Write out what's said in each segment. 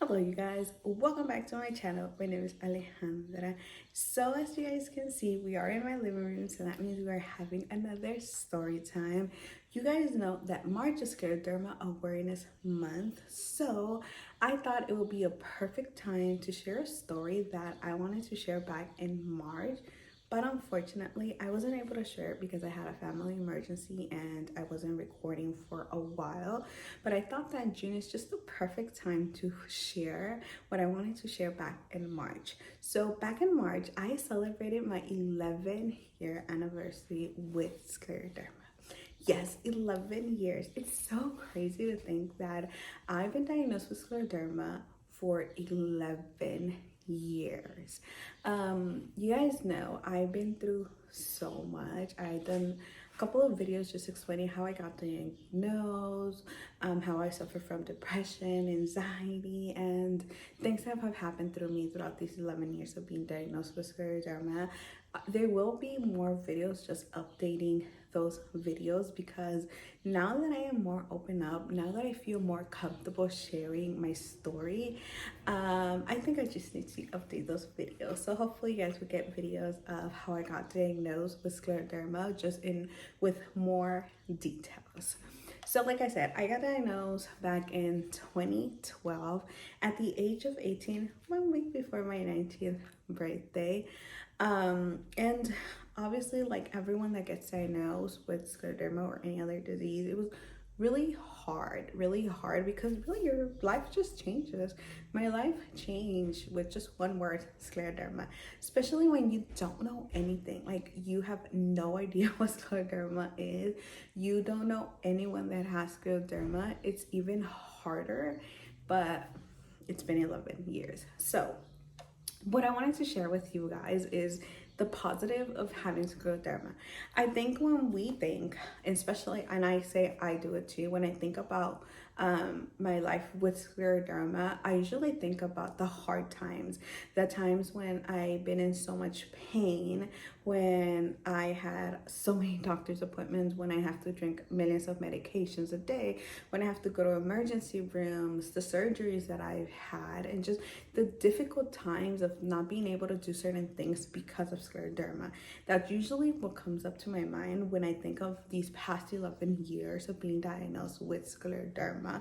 Hello you guys, welcome back to my channel. My name is Alejandra. So as you guys can see, we are in my living room, so that means we are having another story time. You guys know that March is Scleroderma Awareness Month, so I thought it would be a perfect time to share a story that I wanted to share back in March. But unfortunately, I wasn't able to share it because I had a family emergency and I wasn't recording for a while. But I thought that June is just the perfect time to share what I wanted to share back in March. So back in March, I celebrated my 11-year anniversary with Scleroderma. Yes, 11 years. It's so crazy to think that I've been diagnosed with scleroderma for 11 years. You guys know I've been through so much. I've done a couple of videos just explaining how I got diagnosed, how I suffer from depression, anxiety, and things that have happened through me throughout these 11 years of being diagnosed with scleroderma. There will be more videos just updating those videos because now that I am more open up, now that I feel more comfortable sharing my story, I think I just need to update those videos. So hopefully you guys will get videos of how I got diagnosed with scleroderma just in with more details. So like I said, I got diagnosed back in 2012 at the age of 18, 1 week before my 19th birthday. And obviously, like everyone that gets diagnosed with scleroderma or any other disease, it was really hard because really your life just changes. My life changed with just one word, scleroderma, especially when you don't know anything. Like you have no idea what scleroderma is. You don't know anyone that has scleroderma. It's even harder, but it's been 11 years. So what I wanted to share with you guys is the positive of having scleroderma. I think when we think, especially, and I say I do it too, when I think about my life with scleroderma, I usually think about the hard times, the times when I've been in so much pain, when I had so many doctor's appointments, when I have to drink millions of medications a day, when I have to go to emergency rooms, the surgeries that I've had, and just the difficult times of not being able to do certain things because of scleroderma. That's usually what comes up to my mind when I think of these past 11 years of being diagnosed with scleroderma.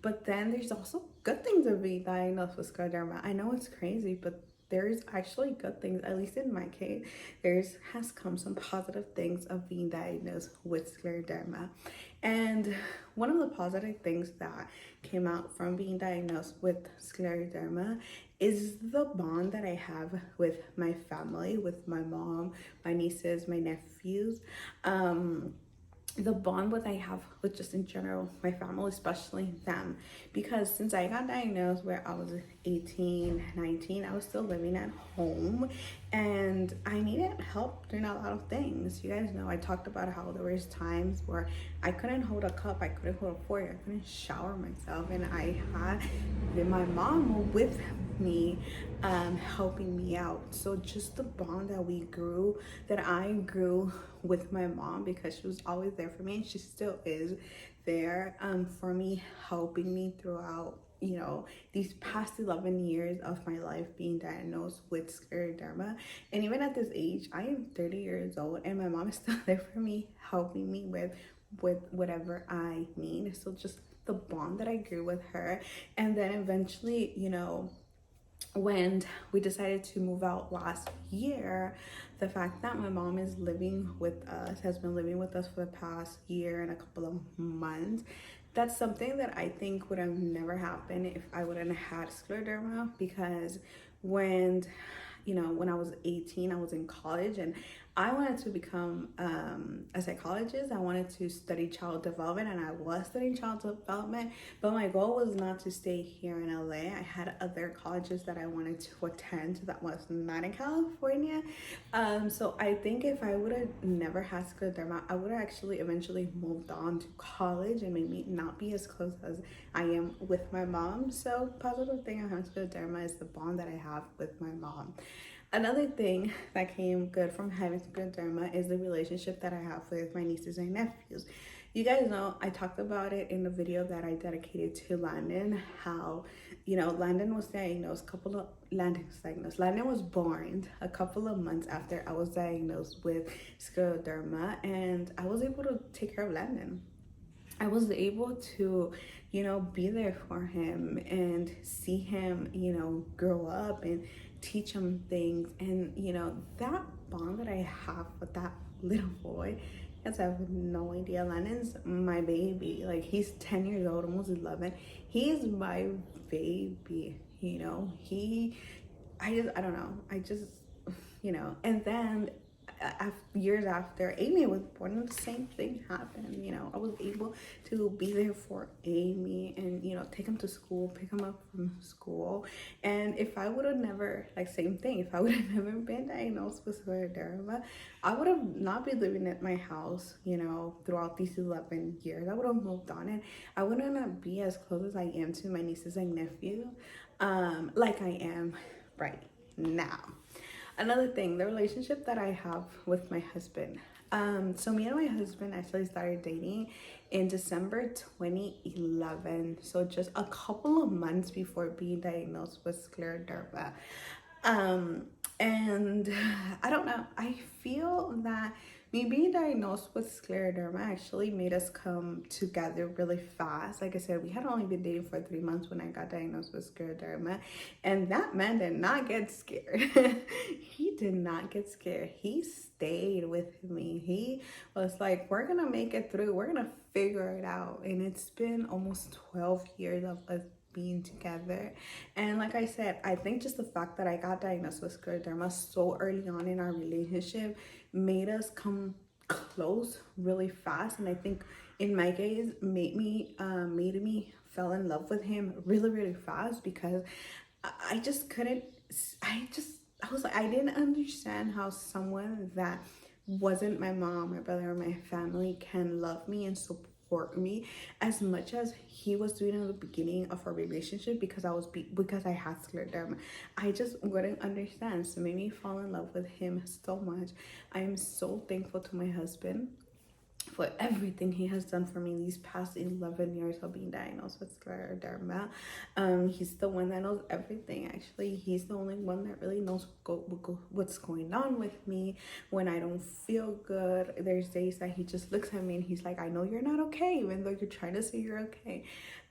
But then there's also good things of being diagnosed with scleroderma. I know it's crazy, but there's actually good things, at least in my case. There's has come some positive things of being diagnosed with scleroderma. And one of the positive things that came out from being diagnosed with scleroderma is the bond that I have with my family, with my mom, my nieces, my nephews. The bond what I have with just in general my family, especially them, because since I got diagnosed where I was 18, 19, I was still living at home and I needed help doing a lot of things. You guys know I talked about how there was times where I couldn't hold a cup, I couldn't hold a fork, I couldn't shower myself, and I had my mom with me, helping me out. So just the bond that we grew, that I grew with my mom, because she was always there for me and she still is there for me, helping me throughout, you know, these past 11 years of my life being diagnosed with scleroderma. And even at this age, I am 30 years old and my mom is still there for me, helping me with whatever I need. So just the bond that I grew with her. And then eventually, you know, when we decided to move out last year, the fact that my mom is living with us, has been living with us for the past year and a couple of months, that's something that I think would have never happened if I wouldn't have had scleroderma. Because when, you know, when I was 18, I was in college and I wanted to become a psychologist. I wanted to study child development, and I was studying child development, but my goal was not to stay here in LA. I had other colleges that I wanted to attend that was not in California. So I think if I would have never had scleroderma, I would have actually eventually moved on to college and maybe not be as close as I am with my mom. So positive thing I have scleroderma is the bond that I have with my mom. Another thing that came good from having scleroderma is the relationship that I have with my nieces and nephews. You guys know I talked about it in the video that I dedicated to Landon, how Landon was diagnosed. Landon was born a couple of months after I was diagnosed with scleroderma, and I was able to take care of Landon. I was able to, be there for him and see him, grow up and teach him things. And, that bond that I have with that little boy, because I have no idea. Lennon's my baby. Like, he's 10 years old, almost 11. He is my baby, I don't know. And then years after Amy was born, the same thing happened. I was able to be there for Amy and take him to school, pick him up from school. And if I would have never, like, same thing, if I would have never been diagnosed with scleroderma, I would have not been living at my house throughout these 11 years. I would have moved on, and I wouldn't be as close as I am to my nieces and nephew, like I am right now. Another thing, the relationship that I have with my husband. So me and my husband actually started dating in December 2011. So just a couple of months before being diagnosed with scleroderma. And I don't know, I feel that me being diagnosed with scleroderma actually made us come together really fast. Like I said, we had only been dating for 3 months when I got diagnosed with scleroderma, and that man did not get scared. He did not get scared. He stayed with me. He was like, we're gonna make it through. We're gonna figure it out. And it's been almost 12 years of us being together. And like I said, I think just the fact that I got diagnosed with scleroderma so early on in our relationship made us come close really fast. And I think in my case made me fell in love with him really, really fast, because I just couldn't, I was like, I didn't understand how someone that wasn't my mom, my brother, or my family can love me and support me as much as he was doing in the beginning of our relationship, because I had scleroderma. I just wouldn't understand. So it made me fall in love with him so much. I am so thankful to my husband for everything he has done for me these past 11 years of being diagnosed with scleroderma. He's the one that knows everything. Actually, he's the only one that really knows what's going on with me when I don't feel good. There's days that he just looks at me and he's like, I know you're not okay, even though you're trying to say you're okay.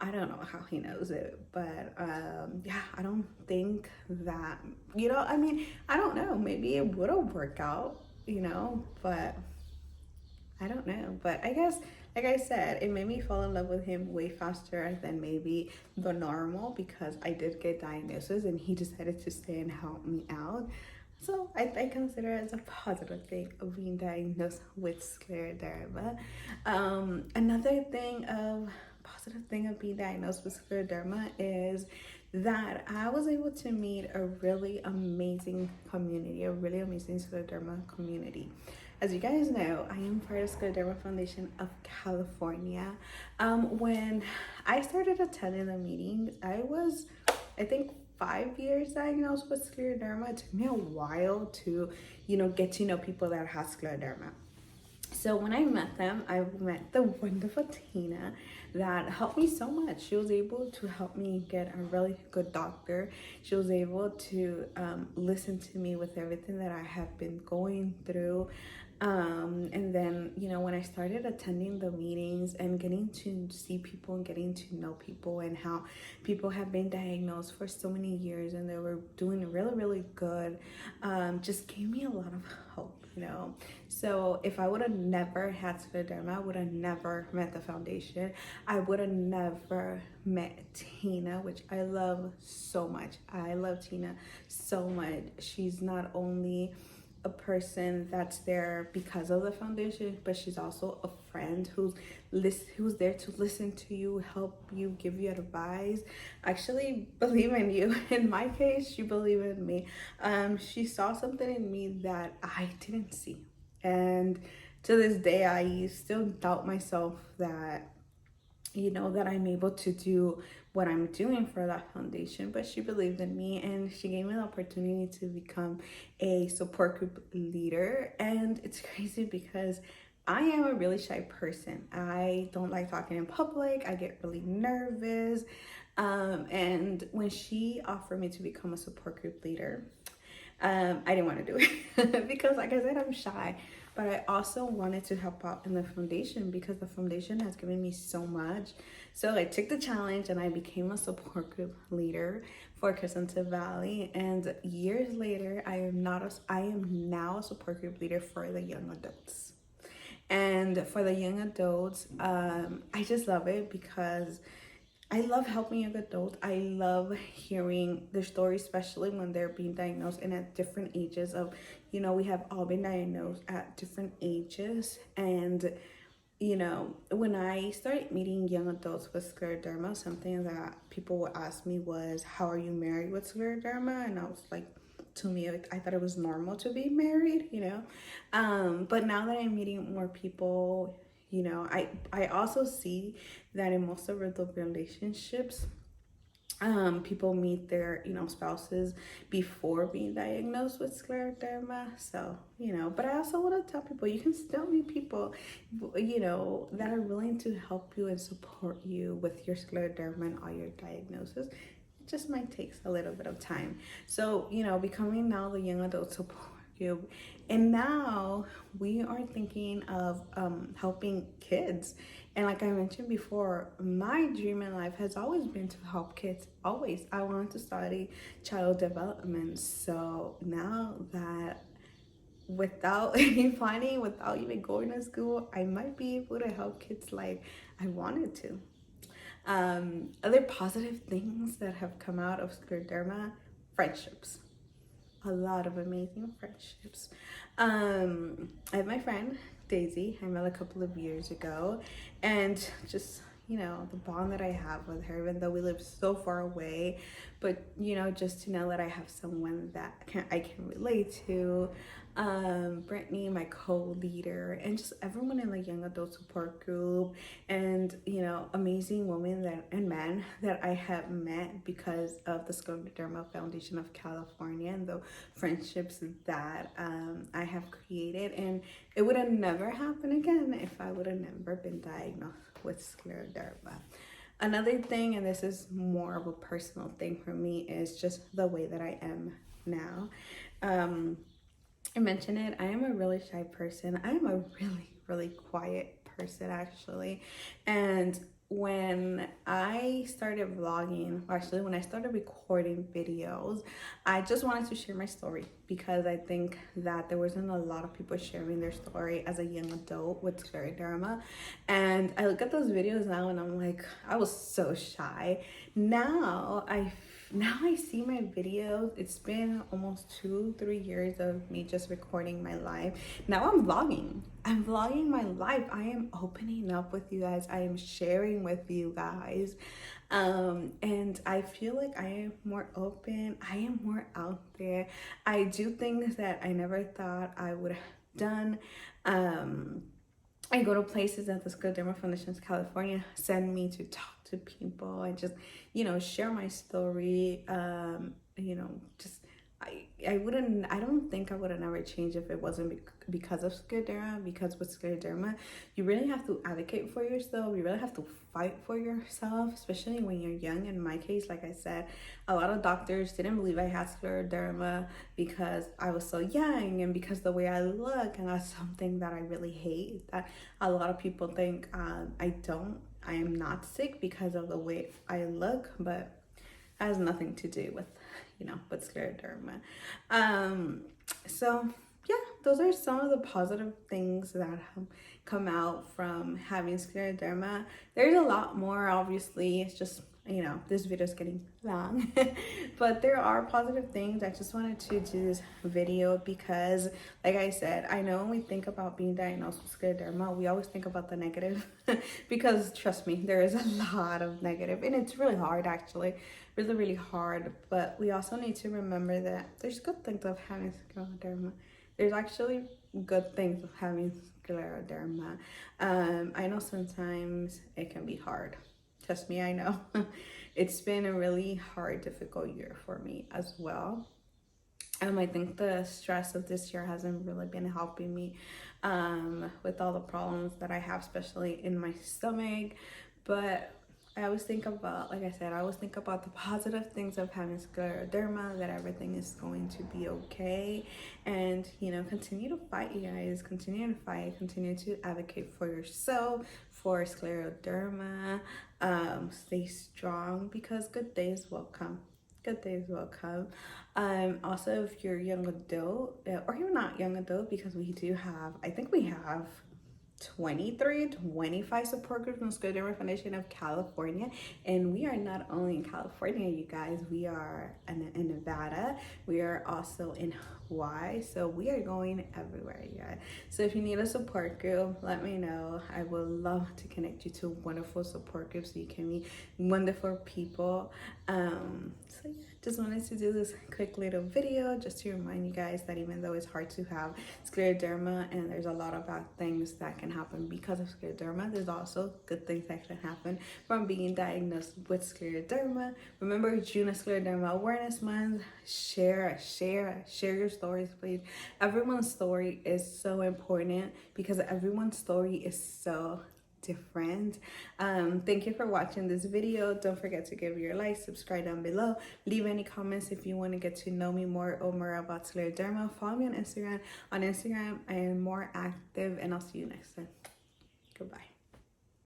I don't know how he knows it, but I don't think that, I don't know, maybe it would have worked out, but I don't know. But I guess, like I said, it made me fall in love with him way faster than maybe the normal, because I did get diagnosis and he decided to stay and help me out. So I consider it as a positive thing of being diagnosed with scleroderma. Another positive thing of being diagnosed with scleroderma is that I was able to meet a really amazing community, a really amazing scleroderma community. As you guys know, I am part of Scleroderma Foundation of California. When I started attending the meetings, I was, I think, 5 years diagnosed with scleroderma. It took me a while to, get to know people that have scleroderma. So when I met them, I met the wonderful Tina that helped me so much. She was able to help me get a really good doctor. She was able to listen to me with everything that I have been going through. And then, when I started attending the meetings and getting to see people and getting to know people and how people have been diagnosed for so many years and they were doing really, really good, just gave me a lot of hope. So if I would have never had scleroderma, I would have never met the foundation. I would have never met Tina, which I love so much. I love Tina so much. She's not only a person that's there because of the foundation, but she's also a friend who's there to listen to you, help you, give you advice, actually believe in you. In my case, she believed in me. She saw something in me that I didn't see, and to this day I still doubt myself that that I'm able to do what I'm doing for that foundation. But she believed in me and she gave me the opportunity to become a support group leader. And it's crazy because I am a really shy person. I don't like talking in public. I get really nervous. And when she offered me to become a support group leader, I didn't want to do it because, like I said, I'm shy. But I also wanted to help out in the foundation because the foundation has given me so much. So I took the challenge and I became a support group leader for Crescenta Valley. And years later, I am now a support group leader for the young adults. And for the young adults, I just love it because I love helping young adults. I love hearing their stories, especially when they're being diagnosed and at different ages of, we have all been diagnosed at different ages. And, when I started meeting young adults with scleroderma, something that people would ask me was, how are you married with scleroderma? And I was like, to me, I thought it was normal to be married, but now that I'm meeting more people, I also see that in most of the relationships, people meet their, spouses before being diagnosed with scleroderma. So, but I also want to tell people you can still meet people, that are willing to help you and support you with your scleroderma and all your diagnoses. It just might take a little bit of time. So, becoming now the young adult support group. And now we are thinking of helping kids. And like I mentioned before, my dream in life has always been to help kids. Always. I wanted to study child development. So now that without any planning, without even going to school, I might be able to help kids like I wanted to. Other positive things that have come out of scleroderma: friendships. A lot of amazing friendships. I have my friend Daisy. I met a couple of years ago, and just the bond that I have with her, even though we live so far away, but just to know that I have someone that I can relate to. Brittany, my co-leader, and just everyone in the young adult support group, and amazing women and men that I have met because of the Scleroderma Foundation of California and the friendships that I have created. And it would have never happened again if I would have never been diagnosed with scleroderma. Another thing, and this is more of a personal thing for me, is just the way that I am now. I mentioned it, I am a really shy person. I am a really, really quiet person, actually. And when I started vlogging, or actually when I started recording videos, I just wanted to share my story because I think that there wasn't a lot of people sharing their story as a young adult with scleroderma. And I look at those videos now and I'm like, I was so shy. Now I see my videos. It's been almost 2-3 years of me just recording my life. Now I'm vlogging. I'm vlogging my life. I am opening up with you guys. I am sharing with you guys. And I feel like I am more open. I am more out there. I do things that I never thought I would have done. I go to places that the Scleroderma Foundation of California send me to talk to people and just, share my story. Just I don't think I would have never changed if it wasn't because of scleroderma. Because with scleroderma, you really have to advocate for yourself. You really have to fight for yourself, especially when you're young. In my case, like I said, a lot of doctors didn't believe I had scleroderma because I was so young and because the way I look, and that's something that I really hate. That a lot of people think I am not sick because of the way I look, but it has nothing to do with with scleroderma. So yeah, those are some of the positive things that have come out from having scleroderma. There's a lot more, obviously. It's just this video is getting long, but there are positive things. I just wanted to do this video because, like I said, I know when we think about being diagnosed with scleroderma, we always think about the negative because trust me, there is a lot of negative, and it's really hard, actually, really, really hard. But we also need to remember that there's good things of having scleroderma. There's actually good things of having scleroderma. I know sometimes it can be hard. Trust me, I know. It's been a really hard, difficult year for me as well. I think the stress of this year hasn't really been helping me with all the problems that I have, especially in my stomach. But I always think about, like I said, I always think about the positive things of having scleroderma, that everything is going to be okay. And, you know, continue to fight, you guys. Continue to fight. Continue to advocate for yourself, for scleroderma. Stay strong because good days will come. Good days will come. Also, if you're young adult, or you're not young adult, because we do have, I think we have 25 support groups in the Scleroderma Foundation of California. And we are not only in California, you guys, we are in Nevada. We are also in Hawaii. So we are going everywhere, you guys. So if you need a support group, let me know. I would love to connect you to wonderful support groups so you can meet wonderful people. So yeah, just wanted to do this quick little video just to remind you guys that even though it's hard to have scleroderma and there's a lot of bad things that can happen because of scleroderma, there's also good things that can happen from being diagnosed with scleroderma. Remember, June is Scleroderma Awareness Month. Share your stories, please. Everyone's story is so important because everyone's story is so different. Thank you for watching this video. Don't forget to give your like, subscribe down below, leave any comments if you want to get to know me more or more about scleroderma. Follow me on Instagram. I am more active, and I'll see you next time. Goodbye.